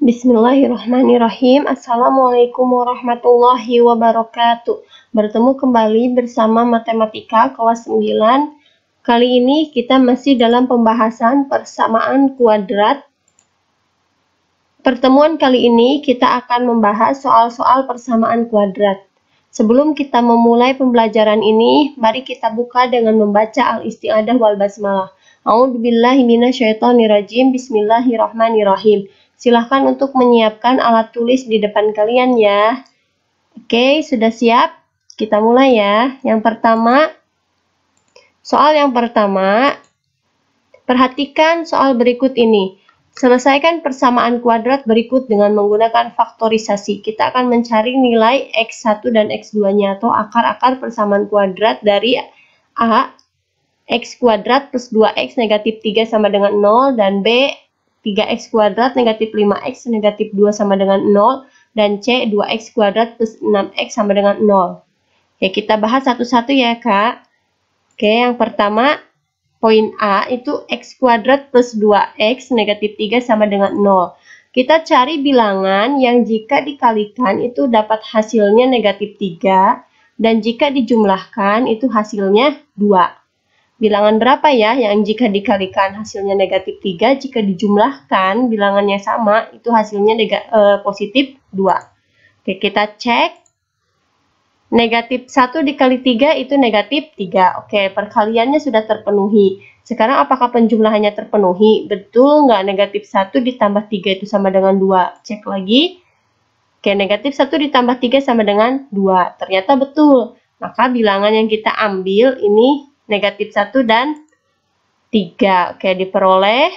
Bismillahirrahmanirrahim. Assalamualaikum warahmatullahi wabarakatuh. Bertemu kembali bersama Matematika kelas 9. Kali ini kita masih dalam pembahasan persamaan kuadrat. Pertemuan kali ini kita akan membahas soal-soal persamaan kuadrat. Sebelum kita memulai pembelajaran ini, mari kita buka dengan membaca al-isti'adah wal basmalah. A'udzubillahi minasyaitonirrajim. Bismillahirrahmanirrahim. Silahkan untuk menyiapkan alat tulis di depan kalian ya. Oke, sudah siap? Kita mulai ya. Soal yang pertama, perhatikan soal berikut ini. Selesaikan persamaan kuadrat berikut dengan menggunakan faktorisasi. Kita akan mencari nilai X1 dan X2-nya atau akar-akar persamaan kuadrat dari A, X kuadrat plus 2X negatif 3 sama dengan 0, dan B, 3x kuadrat negatif 5x negatif 2 sama dengan 0, dan C 2x kuadrat plus 6x sama dengan 0. Oke, kita bahas satu-satu ya Kak. Oke, yang pertama poin A itu x kuadrat plus 2x negatif 3 sama dengan 0. Kita cari bilangan yang jika dikalikan itu dapat hasilnya negatif 3, dan jika dijumlahkan itu hasilnya 2. Bilangan berapa ya yang jika dikalikan hasilnya negatif 3, jika dijumlahkan bilangannya sama, itu hasilnya positif 2. Oke, kita cek. Negatif 1 dikali 3 itu negatif 3. Oke, perkaliannya sudah terpenuhi. Sekarang apakah penjumlahannya terpenuhi? Betul nggak negatif 1 ditambah 3 itu sama dengan 2? Cek lagi. Oke, negatif 1 ditambah 3 sama dengan 2. Ternyata betul. Maka bilangan yang kita ambil ini negatif 1 dan 3. Oke, diperoleh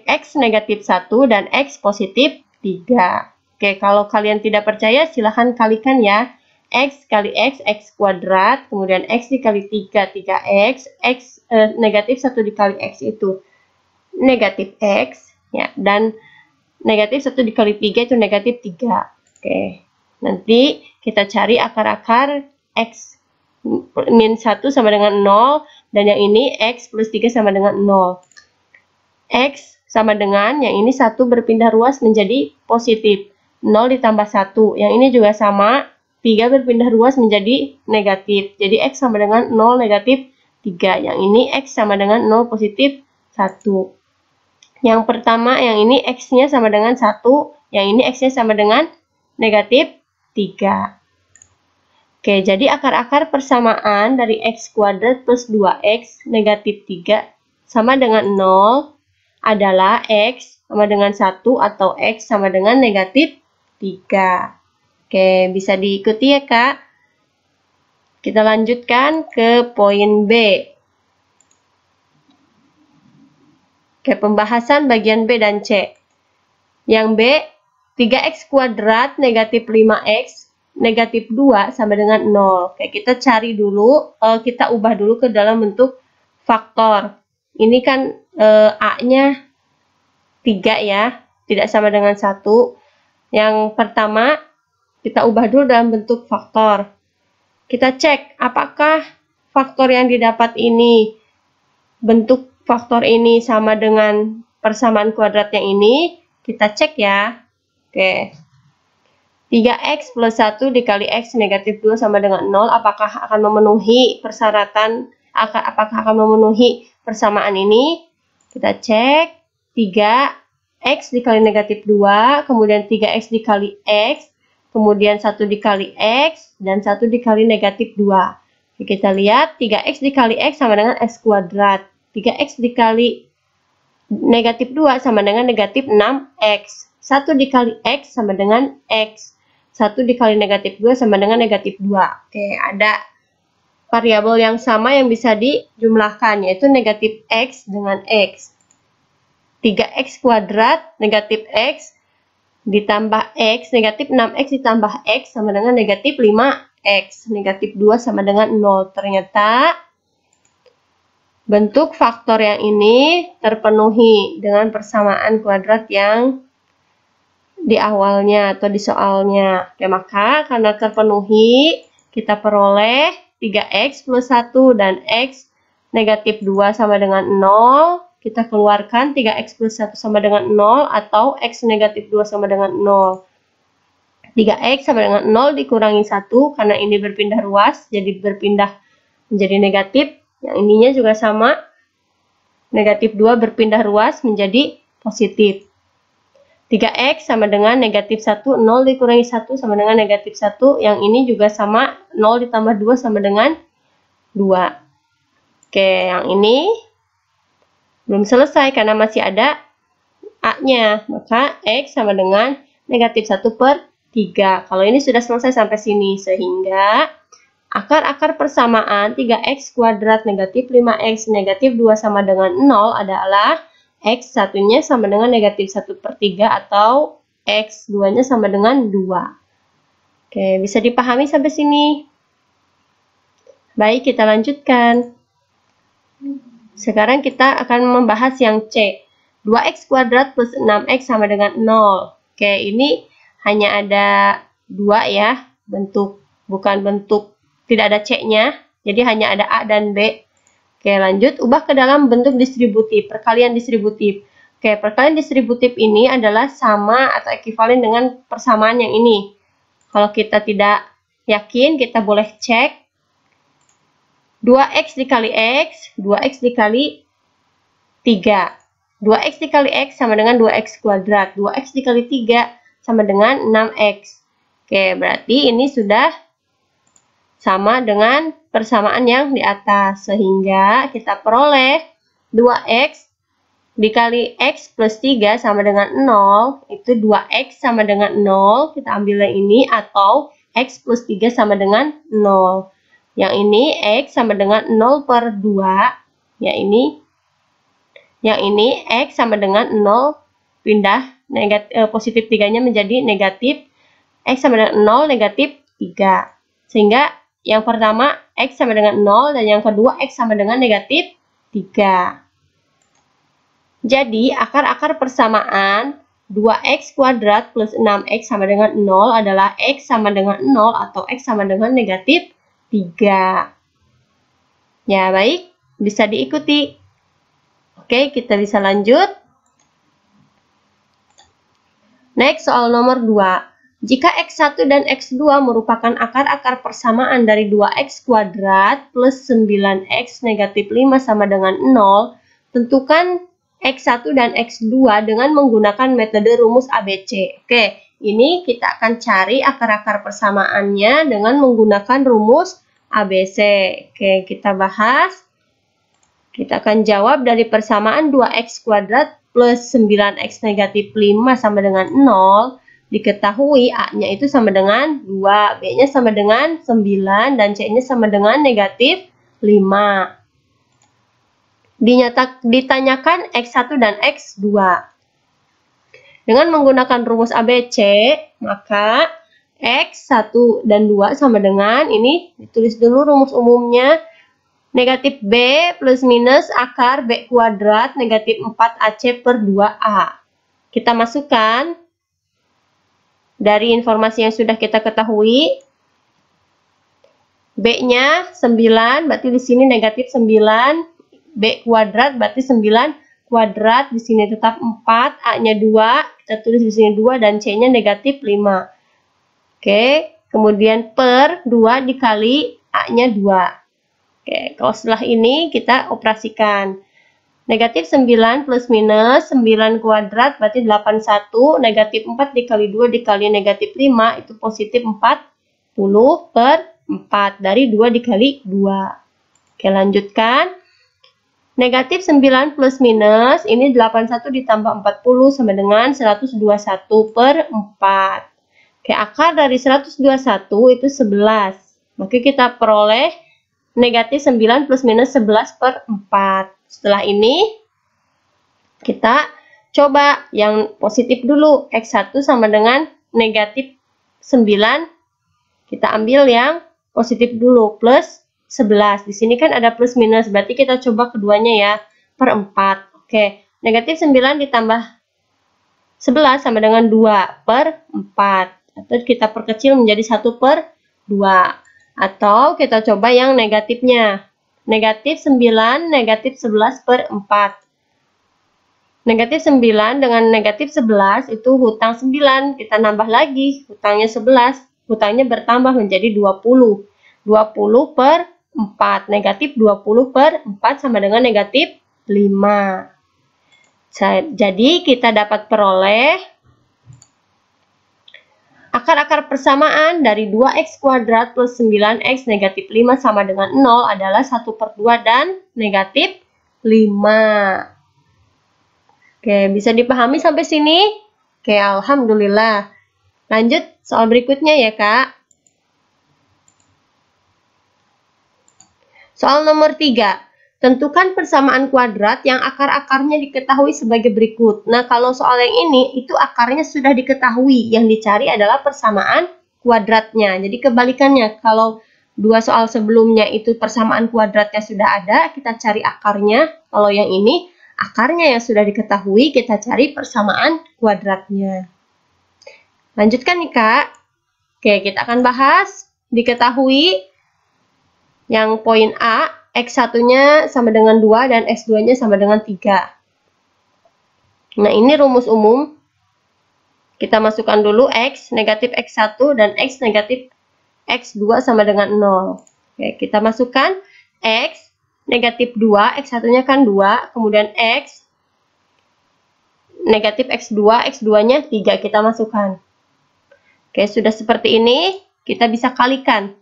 X negatif 1 dan X positif 3. Oke, kalau kalian tidak percaya silahkan kalikan ya. X kali X, X kuadrat, kemudian X dikali 3, 3X, negatif 1 dikali X itu negatif X, ya, dan negatif 1 dikali 3 itu negatif 3. Oke, nanti kita cari akar-akar X min 1 sama dengan 0, dan yang ini X plus 3 sama dengan 0. X sama dengan, yang ini 1 berpindah ruas menjadi positif, 0 ditambah 1, yang ini juga sama, 3 berpindah ruas menjadi negatif, jadi X sama dengan 0 negatif 3, yang ini X sama dengan 0 positif 1. Yang pertama, yang ini X-nya sama dengan 1, yang ini X-nya sama dengan negatif 3. Oke, jadi akar-akar persamaan dari X kuadrat plus 2X negatif 3 sama dengan 0 adalah X sama dengan 1 atau X sama dengan negatif 3. Oke, bisa diikuti ya Kak. Kita lanjutkan ke poin B. Oke, pembahasan bagian B dan C. Yang B, 3X kuadrat negatif 5X negatif 2 sama dengan 0. Oke, kita cari dulu, kita ubah dulu ke dalam bentuk faktor. Ini kan A-nya 3 ya, tidak sama dengan 1. Yang pertama, kita ubah dulu dalam bentuk faktor. Kita cek apakah faktor yang didapat ini, bentuk faktor ini sama dengan persamaan kuadrat yang ini. Kita cek ya. Oke. 3X plus 1 dikali X negatif 2 sama dengan 0, apakah akan memenuhi persyaratan, apakah akan memenuhi persamaan ini? Kita cek. 3X dikali negatif 2, kemudian 3X dikali X, kemudian 1 dikali X, dan 1 dikali negatif 2. Oke, kita lihat 3X dikali X sama dengan X kuadrat. 3X dikali negatif 2 sama dengan negatif 6X. 1 dikali X sama dengan X. 1 dikali negatif 2 sama dengan negatif 2. Oke, ada variabel yang sama yang bisa dijumlahkan, yaitu negatif X dengan X. 3X kuadrat negatif X ditambah X, negatif 6X ditambah X sama dengan negatif 5X. Negatif 2 sama dengan 0. Ternyata bentuk faktor yang ini terpenuhi dengan persamaan kuadrat yang di awalnya atau di soalnya. Oke, maka karena terpenuhi, kita peroleh 3X plus 1 dan X negatif 2 sama dengan 0, kita keluarkan 3x plus 1 sama dengan 0 atau x negatif 2 sama dengan 0. 3x sama dengan 0 dikurangi 1 karena ini berpindah ruas, jadi berpindah menjadi negatif. Yang ininya juga sama, negatif 2 berpindah ruas menjadi positif. 3x sama dengan negatif 1, 0 dikurangi 1 sama dengan negatif 1. Yang ini juga sama, 0 ditambah 2 sama dengan 2. Oke, yang ini belum selesai karena masih ada A-nya. Maka x sama dengan negatif 1 per 3. Kalau ini sudah selesai sampai sini. Sehingga akar-akar persamaan 3x kuadrat negatif 5x negatif 2 sama dengan 0 adalah x satunya sama dengan negatif 1 per 3 atau x 2-nya sama dengan 2. Oke, bisa dipahami sampai sini? Baik, kita lanjutkan. Sekarang kita akan membahas yang C. 2x kuadrat plus 6x sama dengan 0. Oke, ini hanya ada 2 ya, bentuk, bukan bentuk, tidak ada C-nya, jadi hanya ada A dan B. Oke, lanjut, ubah ke dalam bentuk distributif, perkalian distributif. Oke, perkalian distributif ini adalah sama atau ekivalen dengan persamaan yang ini. Kalau kita tidak yakin, kita boleh cek. 2x dikali x, 2x dikali 3. 2x dikali x sama dengan 2x kuadrat. 2x dikali 3 sama dengan 6x. Oke, berarti ini sudah sama dengan persamaan yang di atas. Sehingga kita peroleh 2x dikali x plus 3 sama dengan 0. Itu 2x sama dengan 0. Kita ambil yang ini atau x plus 3 sama dengan 0. Yang ini x sama dengan 0 per 2. Yang ini x sama dengan 0 pindah positif 3-nya menjadi negatif. X sama dengan 0 negatif 3. Sehingga yang pertama x sama dengan 0 dan yang kedua x sama dengan negatif 3. Jadi akar-akar persamaan 2x kuadrat plus 6x sama dengan 0 adalah x sama dengan 0 atau x sama dengan negatif 3. Ya, baik, bisa diikuti. Oke, kita bisa lanjut. Next, soal nomor 2. Jika x1 dan x2 merupakan akar-akar persamaan dari 2x kuadrat plus 9x negatif 5 sama dengan 0, tentukan x1 dan x2 dengan menggunakan metode rumus ABC. Oke, ini kita akan cari akar-akar persamaannya dengan menggunakan rumus ABC. Oke, kita bahas. Kita akan jawab dari persamaan 2x kuadrat plus 9x negatif 5 sama dengan 0. Diketahui A-nya itu sama dengan 2, B-nya sama dengan 9, dan C-nya sama dengan negatif 5. Ditanyakan x1 dan x2. Dengan menggunakan rumus ABC, maka x1 dan 2 sama dengan, ini ditulis dulu rumus umumnya, negatif B plus minus akar B kuadrat negatif 4AC per 2A. Kita masukkan dari informasi yang sudah kita ketahui. B-nya 9, berarti di sini negatif 9. B kuadrat berarti 9 kuadrat, di sini tetap 4, A-nya 2, kita tulis di sini 2 dan C-nya negatif 5. Oke, kemudian per 2 dikali A-nya 2. Oke, kalau setelah ini kita operasikan. Negatif 9 plus minus 9 kuadrat berarti 81, negatif 4 dikali 2 dikali negatif 5 itu positif 40 per 4 dari 2 dikali 2. Oke, lanjutkan. Negatif 9 plus minus, ini 81 ditambah 40 sama dengan 121 per 4. Oke, akar dari 121 itu 11. Maka kita peroleh negatif 9 plus minus 11 per 4. Setelah ini, kita coba yang positif dulu. X1 sama dengan negatif 9. Kita ambil yang positif dulu, plus 11. Di sini kan ada plus minus, berarti kita coba keduanya ya, per 4. Oke, negatif 9 ditambah 11 sama dengan 2 per 4. Atau kita perkecil menjadi 1 per 2. Atau kita coba yang negatifnya. Negatif 9, negatif 11 per 4. Negatif 9 dengan negatif 11 itu hutang 9. Kita nambah lagi, hutangnya 11. Hutangnya bertambah menjadi 20. 20 per 4. Negatif 20 per 4 sama dengan negatif 5. Jadi kita dapat peroleh akar-akar persamaan dari 2x kuadrat plus 9x negatif 5 sama dengan 0 adalah 1/2 dan negatif 5. Oke, bisa dipahami sampai sini? Oke, alhamdulillah. Lanjut soal berikutnya ya, Kak. Soal nomor 3. Tentukan persamaan kuadrat yang akar-akarnya diketahui sebagai berikut. Nah, kalau soal yang ini, itu akarnya sudah diketahui. Yang dicari adalah persamaan kuadratnya. Jadi kebalikannya, kalau dua soal sebelumnya itu persamaan kuadratnya sudah ada, kita cari akarnya. Kalau yang ini, akarnya yang sudah diketahui, kita cari persamaan kuadratnya. Lanjutkan nih, Kak. Oke, kita akan bahas diketahui yang poin A. X1-nya sama dengan 2 dan X2-nya sama dengan 3. Nah, ini rumus umum. Kita masukkan dulu X negatif X1 dan X negatif X2 sama dengan 0. Oke, kita masukkan X negatif 2, X1-nya kan 2, kemudian X negatif X2, X2-nya 3, kita masukkan. Oke, sudah seperti ini, kita bisa kalikan.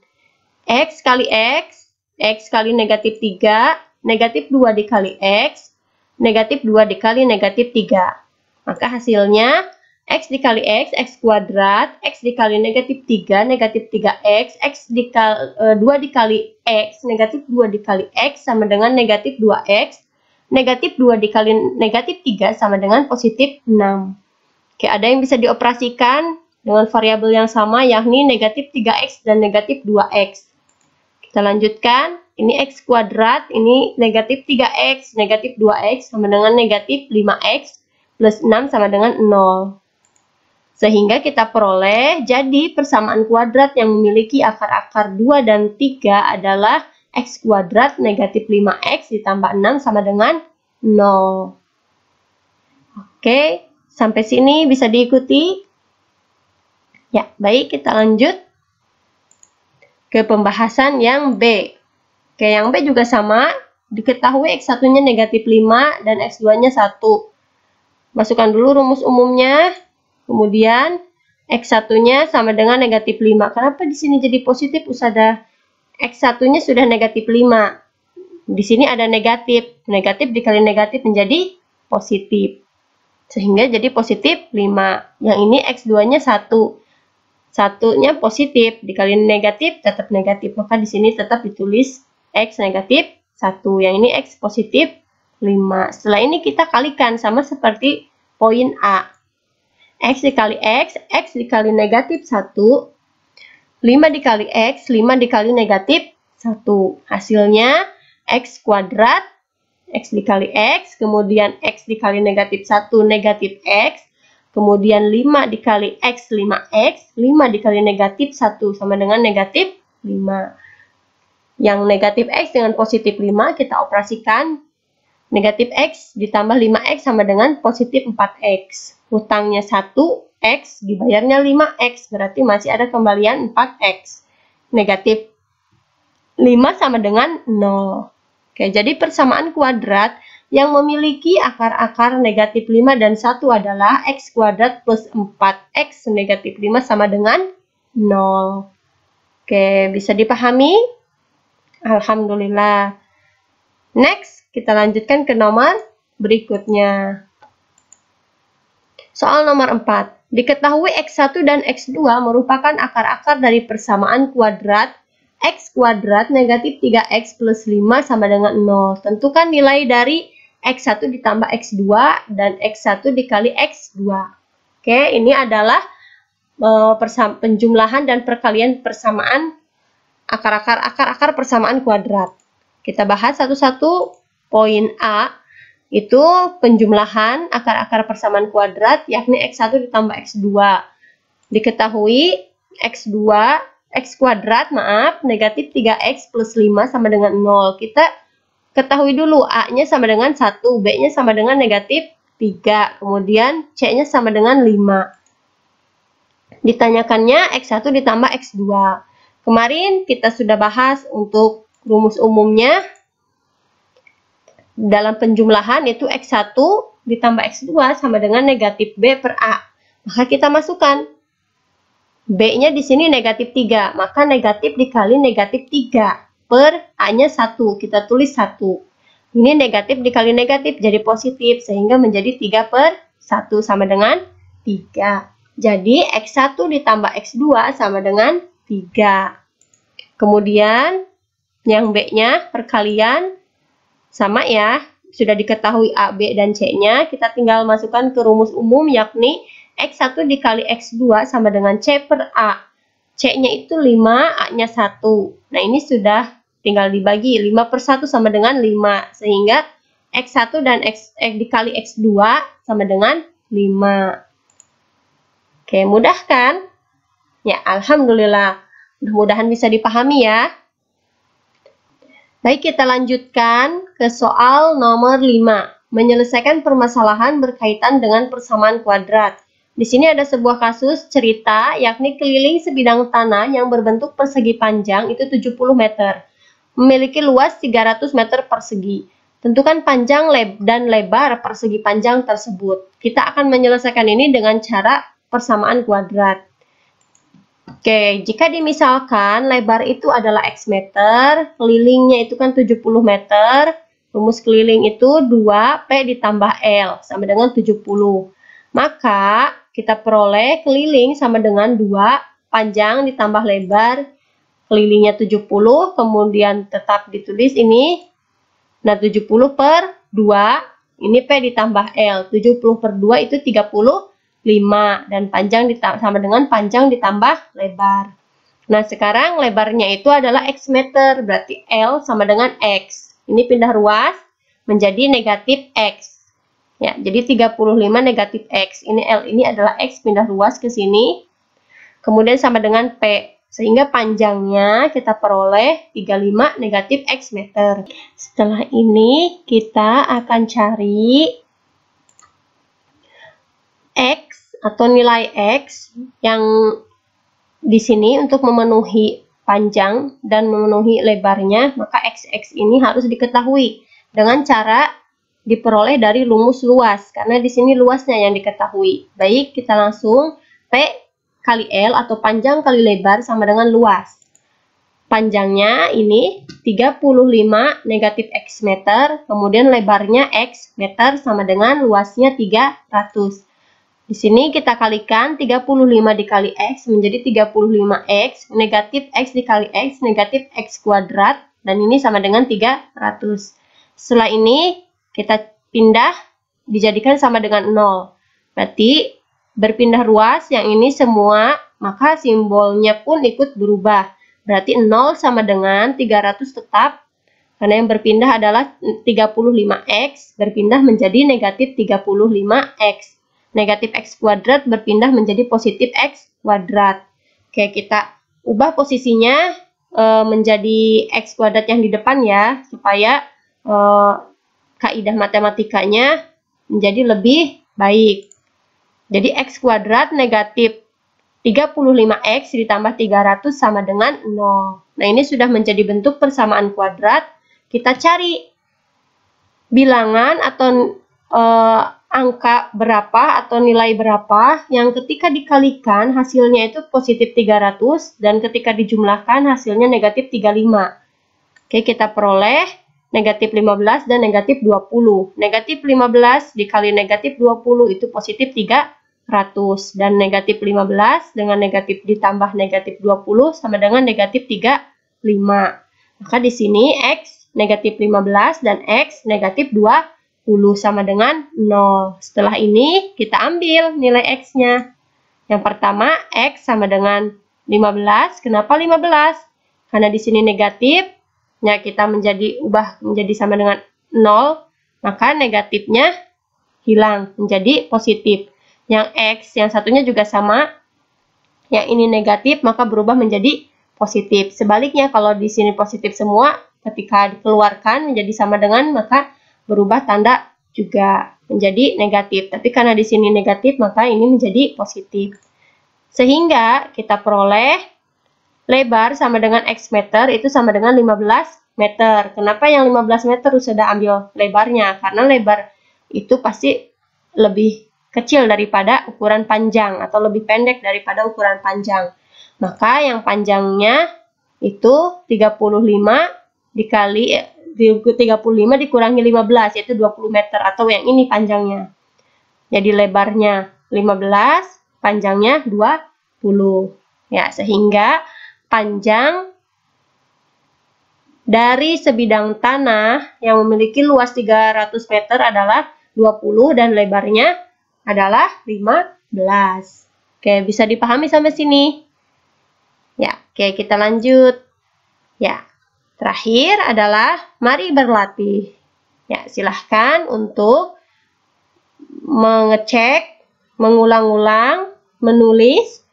X kali X, X kali negatif 3, negatif 2 dikali X, negatif 2 dikali negatif 3. Maka hasilnya X dikali X, X kuadrat, X dikali negatif 3, negatif 3X, X dikali 2 dikali X, negatif 2 dikali X sama dengan negatif 2X, negatif 2 dikali negatif 3 sama dengan positif 6. Oke, ada yang bisa dioperasikan dengan variabel yang sama, yakni negatif 3X dan negatif 2X. Kita lanjutkan, ini X kuadrat, ini negatif 3X, negatif 2X sama dengan negatif 5X plus 6 sama dengan 0. Sehingga kita peroleh, jadi persamaan kuadrat yang memiliki akar-akar 2 dan 3 adalah X kuadrat negatif 5X ditambah 6 sama dengan 0. Oke, sampai sini bisa diikuti? Ya, baik, kita lanjut ke pembahasan yang B. Oke, yang B juga sama. Diketahui X1-nya negatif 5 dan X2-nya 1. Masukkan dulu rumus umumnya. Kemudian X1-nya sama dengan negatif 5. Kenapa di sini jadi positif, Usada? X1-nya sudah negatif 5. Di sini ada negatif. Negatif dikali negatif menjadi positif. Sehingga jadi positif 5. Yang ini X2-nya 1. Satunya positif, dikali negatif tetap negatif. Maka di sini tetap ditulis X negatif 1. Yang ini X positif 5. Setelah ini kita kalikan sama seperti poin A. X dikali X dikali negatif 1. 5 dikali X, 5 dikali negatif 1. Hasilnya X kuadrat, X dikali X, kemudian X dikali negatif 1, negatif X. Kemudian 5 dikali X, 5X. 5 dikali negatif 1 sama dengan negatif 5. Yang negatif X dengan positif 5 kita operasikan. Negatif X ditambah 5X sama dengan positif 4X. Hutangnya 1X, dibayarnya 5X. Berarti masih ada kembalian 4X. Negatif 5 sama dengan 0. Oke, jadi persamaan kuadrat yang memiliki akar-akar negatif 5 dan 1 adalah X kuadrat plus 4X negatif 5 sama dengan 0. Oke, bisa dipahami? Alhamdulillah. Next, kita lanjutkan ke nomor berikutnya. Soal nomor 4. Diketahui X1 dan X2 merupakan akar-akar dari persamaan kuadrat X kuadrat negatif 3X plus 5 sama dengan 0. Tentukan nilai dari X1 ditambah X2 dan X1 dikali X2. Oke, ini adalah penjumlahan dan perkalian persamaan akar-akar persamaan kuadrat. Kita bahas satu-satu. Poin A itu penjumlahan akar-akar persamaan kuadrat, yakni X1 ditambah X2. Diketahui X kuadrat, negatif 3X plus 5 sama dengan 0. Kita ketahui dulu A-nya sama dengan 1, B-nya sama dengan negatif 3. Kemudian C-nya sama dengan 5. Ditanyakannya X1 ditambah X2. Kemarin kita sudah bahas untuk rumus umumnya. Dalam penjumlahan itu X1 ditambah X2 sama dengan negatif B per A. Maka kita masukkan. B-nya di sini negatif 3. Maka negatif dikali negatif 3 per A-nya 1. Kita tulis 1. Ini negatif dikali negatif jadi positif. Sehingga menjadi 3 per 1 sama dengan 3. Jadi X1 ditambah X2 sama dengan 3. Kemudian yang B-nya perkalian sama ya. Sudah diketahui A, B, dan C-nya. Kita tinggal masukkan ke rumus umum yakni X1 dikali X2 sama dengan C per A. C-nya itu 5, A-nya 1. Nah, ini sudah tinggal dibagi. 5 per 1 sama dengan 5. Sehingga X1 dan X dikali X2 sama dengan 5. Oke, mudah kan? Ya, alhamdulillah. Mudah-mudahan bisa dipahami ya. Baik, kita lanjutkan ke soal nomor 5. Menyelesaikan permasalahan berkaitan dengan persamaan kuadrat. Di sini ada sebuah kasus cerita, yakni keliling sebidang tanah yang berbentuk persegi panjang itu 70 meter. Memiliki luas 300 meter persegi. Tentukan panjang dan lebar persegi panjang tersebut. Kita akan menyelesaikan ini dengan cara persamaan kuadrat. Oke, jika dimisalkan lebar itu adalah X meter, kelilingnya itu kan 70 meter, rumus keliling itu 2P ditambah L sama dengan 70. Maka kita peroleh keliling sama dengan 2 panjang ditambah lebar, kelilingnya 70, kemudian tetap ditulis ini. Nah, 70 per 2, ini P ditambah L. 70 per 2 itu 35, dan panjang sama dengan panjang ditambah lebar. Nah, sekarang lebarnya itu adalah X meter, berarti L sama dengan X. Ini pindah ruas menjadi negatif X. Ya, jadi 35 negatif X. Ini L ini adalah X, pindah ruas ke sini. Kemudian sama dengan P. Sehingga panjangnya kita peroleh 35 negatif X meter. Setelah ini kita akan cari X atau nilai X yang di sini untuk memenuhi panjang dan memenuhi lebarnya. Maka XX ini harus diketahui dengan cara diperoleh dari rumus luas, karena di sini luasnya yang diketahui. Baik, kita langsung P kali L atau panjang kali lebar sama dengan luas. Panjangnya ini 35 negatif X meter, kemudian lebarnya X meter sama dengan luasnya 300. Di sini kita kalikan 35 dikali X menjadi 35X, negatif X dikali X, negatif X kuadrat, dan ini sama dengan 300. Setelah ini kita pindah, dijadikan sama dengan 0. Berarti berpindah ruas yang ini semua, maka simbolnya pun ikut berubah. Berarti 0 sama dengan 300 tetap, karena yang berpindah adalah 35X, berpindah menjadi negatif 35X. Negatif X kuadrat berpindah menjadi positif X kuadrat. Oke, kita ubah posisinya menjadi X kuadrat yang di depan ya, supaya kaidah matematikanya menjadi lebih baik. Jadi X kuadrat negatif 35X ditambah 300 sama dengan 0. Nah, ini sudah menjadi bentuk persamaan kuadrat. Kita cari bilangan atau angka berapa atau nilai berapa yang ketika dikalikan hasilnya itu positif 300 dan ketika dijumlahkan hasilnya negatif 35. Oke, kita peroleh negatif 15 dan negatif 20. Negatif 15 dikali negatif 20 itu positif 300. Dan negatif 15 dengan negatif ditambah negatif 20 sama dengan negatif 35. Maka di sini X negatif 15 dan X negatif 20 sama dengan 0. Setelah ini kita ambil nilai X-nya. Yang pertama X sama dengan 15. Kenapa 15? Karena di sini negatif. Ya, kita ubah menjadi sama dengan 0, maka negatifnya hilang menjadi positif. Yang X yang satunya juga sama, yang ini negatif maka berubah menjadi positif. Sebaliknya kalau di sini positif semua, ketika dikeluarkan menjadi sama dengan maka berubah tanda juga. menjadi negatif. Tapi karena di sini negatif, maka ini menjadi positif. Sehingga kita peroleh lebar sama dengan X meter itu sama dengan 15 meter. Kenapa yang 15 meter sudah ambil lebarnya? Karena lebar itu pasti lebih kecil daripada ukuran panjang atau lebih pendek daripada ukuran panjang. Maka yang panjangnya itu 35 dikali 35 dikurangi 15 yaitu 20 meter atau yang ini panjangnya. Jadi lebarnya 15, panjangnya 20. Ya, sehingga panjang dari sebidang tanah yang memiliki luas 300 meter adalah 20 dan lebarnya adalah 15. Oke, bisa dipahami sampai sini? Ya, oke, kita lanjut. Ya, terakhir adalah mari berlatih. Ya, silahkan untuk mengecek, mengulang-ulang, menulis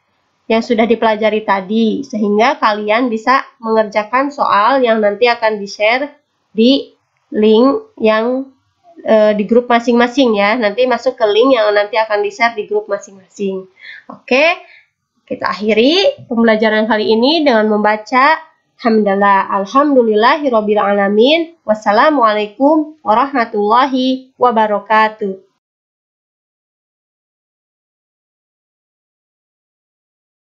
yang sudah dipelajari tadi, sehingga kalian bisa mengerjakan soal yang nanti akan di-share di link yang di grup masing-masing ya. Nanti masuk ke link yang nanti akan di-share di grup masing-masing. Oke, kita akhiri pembelajaran kali ini dengan membaca hamdalah, alhamdulillahirabbil alamin, wassalamualaikum warahmatullahi wabarakatuh.